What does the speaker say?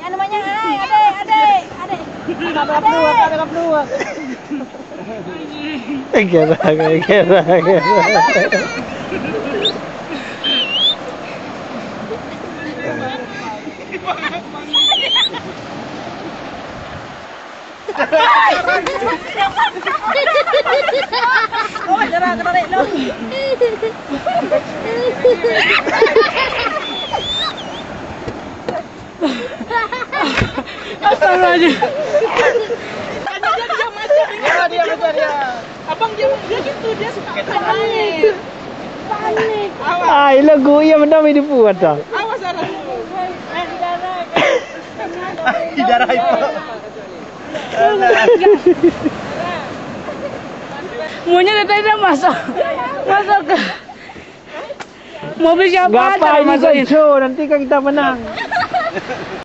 Yang namanya adik. Ada dua. Kira. Oh, jarang tarik lo. Astagfirullahaladzim. Dia macam. Abang dia gitu, dia suka panik. Ay, lagu yang mana ini buat dah. Awas darah. Darah itu. Maunya tadi dah masuk ke mobil siapa? Gapa ini show, nanti kan kita menang.